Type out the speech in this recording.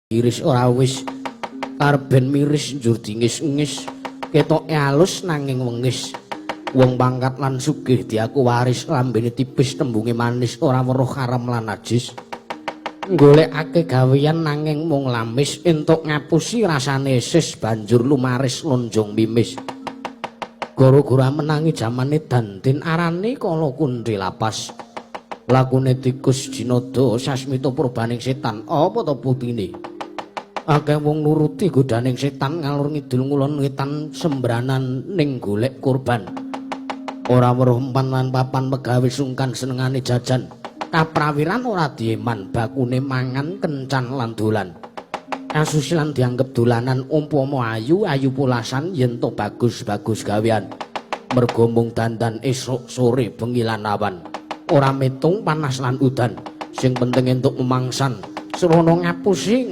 iris ora wis karben miris njur dingis-ngis ketoke alus nanging wengis wong pangkat lan sugih diaku waris lambene tipis tembunge manis ora weruh haram lan najis golekake gaweyan nanging mung lamis entuk ngapusi rasane sis banjur lumaris lonjong mimis gara-gara menangi jamane danten arane kala kundi lapas lakune tikus jinada sasmita purbaning setan apa to putine akeh wong nuruti godaning setan ngalur ngidul ngulon wetan sembranan ning golek kurban ora weruh empan lan papan pegawe sungkan senengane jajan kaprawiran ora dieman bakune mangan kencan lan dolan kasusilan dianggep dolanan umpama ayu pulasan yen to bagus gawean mergo mung dandan esuk sore bengi lan awan ora metung panas lan udan sing penting entuk memangsan semono ngapusi